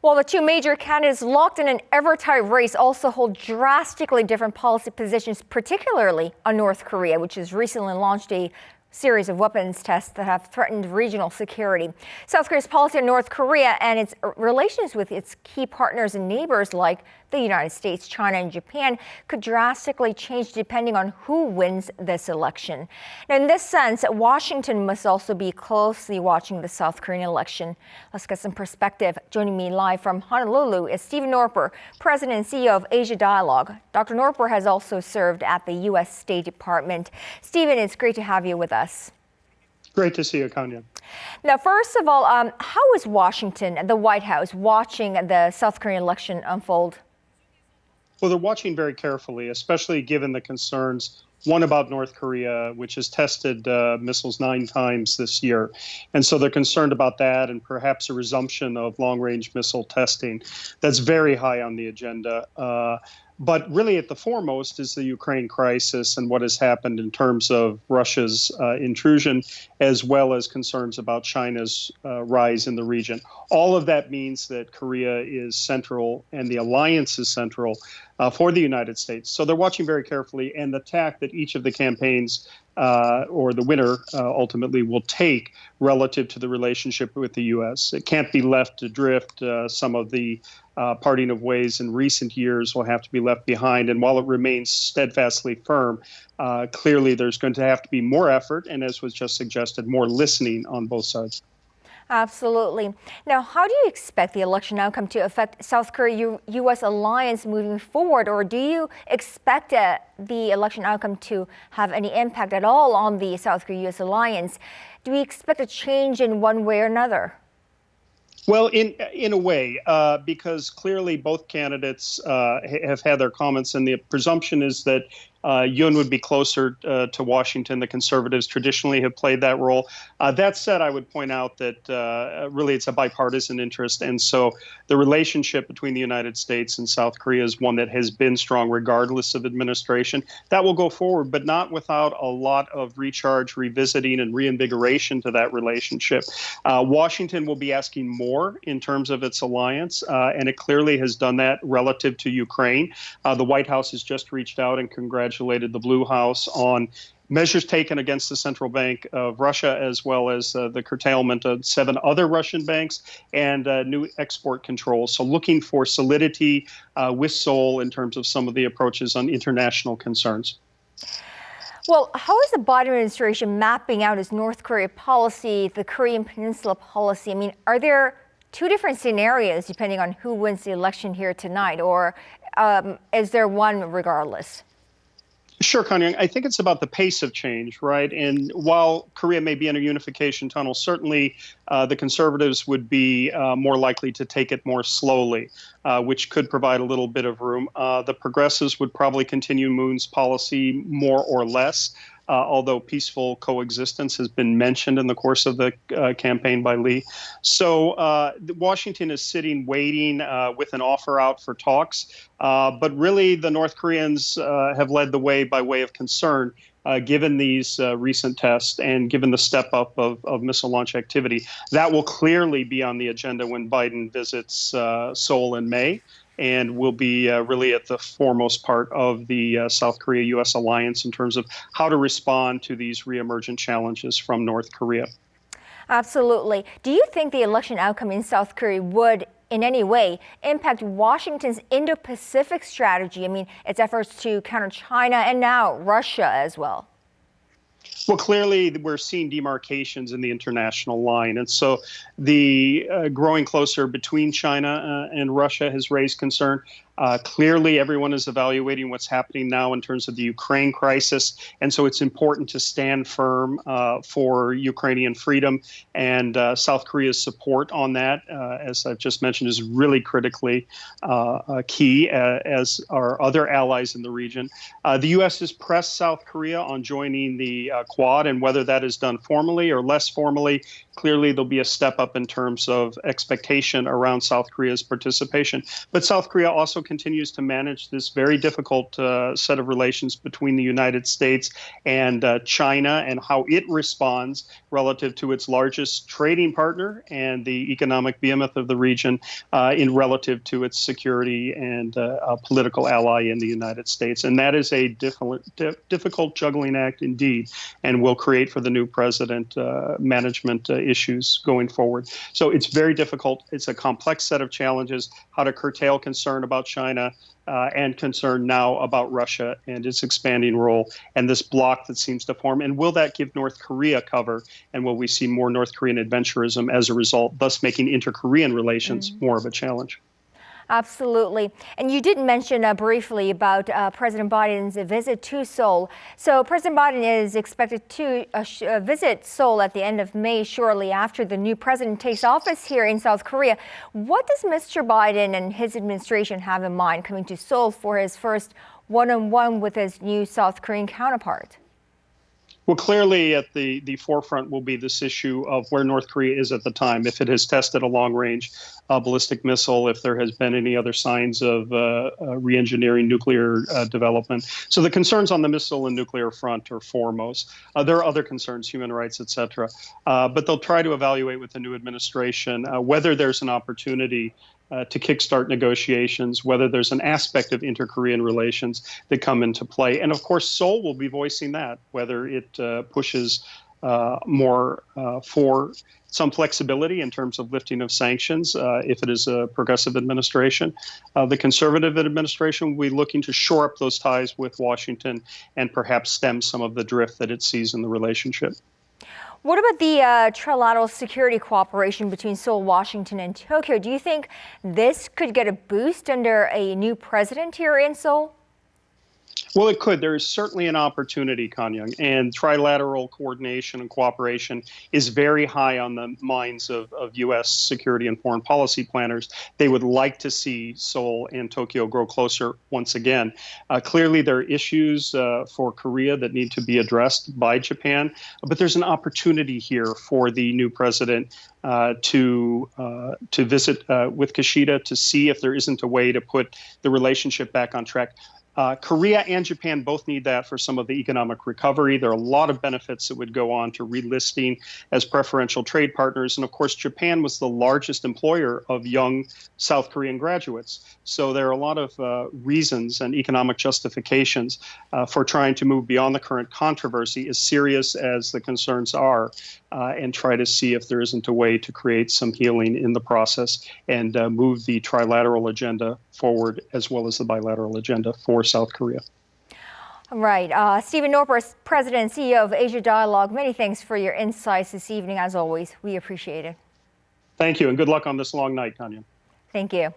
While the two major candidates locked in an ever-tight race also hold drastically different policy positions, particularly on North Korea, which has recently launched a series of weapons tests that have threatened regional security. South Korea's policy on North Korea and its relations with its key partners and neighbors like the United States, China, and Japan could drastically change depending on who wins this election. Now, in this sense, Washington must also be closely watching the South Korean election. Let's get some perspective. Joining me live from Honolulu is Stephen Noerper, President and CEO of Asia Dialogue. Dr. Noerper has also served at the U.S. State Department. Stephen, it's great to have you with us. Great to see you, Kanya. Now, first of all, how is Washington, the White House, watching the South Korean election unfold? Well, they're watching very carefully, especially given the concerns, one about North Korea, which has tested missiles 9 times this year. And so they're concerned about that and perhaps a resumption of long-range missile testing. That's very high on the agenda. But really at the foremost is the Ukraine crisis and what has happened in terms of Russia's intrusion, as well as concerns about China's rise in the region. All of that means that Korea is central and the alliance is central for the United States. So they're watching very carefully, and the tack that each of the campaigns or the winner ultimately will take relative to the relationship with the U.S. It can't be left to drift. Some of the parting of ways in recent years will have to be left behind. And while it remains steadfastly firm, clearly there's going to have to be more effort and, as was just suggested, more listening on both sides. Absolutely. Now, how do you expect the election outcome to affect South Korea-U.S. alliance moving forward? Or do you expect the election outcome to have any impact at all on the South Korea-U.S. alliance? Do we expect a change in one way or another? Well, in a way, because clearly both candidates have had their comments, and the presumption is that Yoon would be closer to Washington. The conservatives traditionally have played that role. That said, I would point out that really it's a bipartisan interest. And so the relationship between the United States and South Korea is one that has been strong regardless of administration. That will go forward, but not without a lot of recharge, revisiting, and reinvigoration to that relationship. Washington will be asking more in terms of its alliance, and it clearly has done that relative to Ukraine. The White House has just reached out and congratulated the Blue House on measures taken against the Central Bank of Russia, as well as the curtailment of 7 other Russian banks and new export controls. So looking for solidity with Seoul in terms of some of the approaches on international concerns. Well, how is the Biden administration mapping out its North Korea policy, the Korean Peninsula policy? I mean, are there 2 different scenarios depending on who wins the election here tonight, or is there one regardless? Sure, Kanya. I think it's about the pace of change, right? And while Korea may be in a unification tunnel, certainly the conservatives would be more likely to take it more slowly, which could provide a little bit of room. The progressives would probably continue Moon's policy more or less, although peaceful coexistence has been mentioned in the course of the campaign by Lee. So Washington is sitting waiting with an offer out for talks. But really, the North Koreans have led the way by way of concern, given these recent tests and given the step up of missile launch activity. That will clearly be on the agenda when Biden visits Seoul in May, and will be really at the foremost part of the South Korea-U.S. alliance in terms of how to respond to these reemergent challenges from North Korea. Absolutely. Do you think the election outcome in South Korea would in any way impact Washington's Indo-Pacific strategy? I mean, its efforts to counter China and now Russia as well. Well, clearly, we're seeing demarcations in the international line. And so the growing closer between China and Russia has raised concern. Clearly, everyone is evaluating what's happening now in terms of the Ukraine crisis. And so it's important to stand firm for Ukrainian freedom. And South Korea's support on that, as I've just mentioned, is really critically key, as are other allies in the region. The U.S. has pressed South Korea on joining the Quad, and whether that is done formally or less formally, clearly there'll be a step up in terms of expectation around South Korea's participation. But South Korea also continues to manage this very difficult set of relations between the United States and China, and how it responds relative to its largest trading partner and the economic behemoth of the region in relative to its security and a political ally in the United States. And that is a difficult juggling act indeed, and will create for the new president management issues going forward. So it's very difficult. It's a complex set of challenges, how to curtail concern about China and concern now about Russia and its expanding role and this bloc that seems to form. And will that give North Korea cover? And will we see more North Korean adventurism as a result, thus making inter-Korean relations more of a challenge? Absolutely. And you did mention briefly about President Biden's visit to Seoul. So President Biden is expected to visit Seoul at the end of May, shortly after the new president takes office here in South Korea. What does Mr. Biden and his administration have in mind coming to Seoul for his first one-on-one with his new South Korean counterpart? Well, clearly at the forefront will be this issue of where North Korea is at the time, if it has tested a long-range ballistic missile, if there has been any other signs of re-engineering nuclear development. So the concerns on the missile and nuclear front are foremost. There are other concerns, human rights, et cetera. But they'll try to evaluate with the new administration whether there's an opportunity to kickstart negotiations, whether there's an aspect of inter-Korean relations that come into play. And of course, Seoul will be voicing that, whether it pushes more for some flexibility in terms of lifting of sanctions, if it is a progressive administration. The conservative administration will be looking to shore up those ties with Washington and perhaps stem some of the drift that it sees in the relationship. What about the trilateral security cooperation between Seoul, Washington, and Tokyo? Do you think this could get a boost under a new president here in Seoul? Well, it could. There is certainly an opportunity, Kanyang, and trilateral coordination and cooperation is very high on the minds of U.S. security and foreign policy planners. They would like to see Seoul and Tokyo grow closer once again. Clearly, there are issues for Korea that need to be addressed by Japan, but there's an opportunity here for the new president to visit with Kishida to see if there isn't a way to put the relationship back on track. Korea and Japan both need that for some of the economic recovery. There are a lot of benefits that would go on to relisting as preferential trade partners. And of course, Japan was the largest employer of young South Korean graduates. So there are a lot of reasons and economic justifications for trying to move beyond the current controversy, as serious as the concerns are, and try to see if there isn't a way to create some healing in the process and move the trilateral agenda forward as well as the bilateral agenda for South Korea. All right. Stephen Noerper, President and CEO of Asia Dialogue, many thanks for your insights this evening. As always, we appreciate it. Thank you, and good luck on this long night, Kanya. Thank you.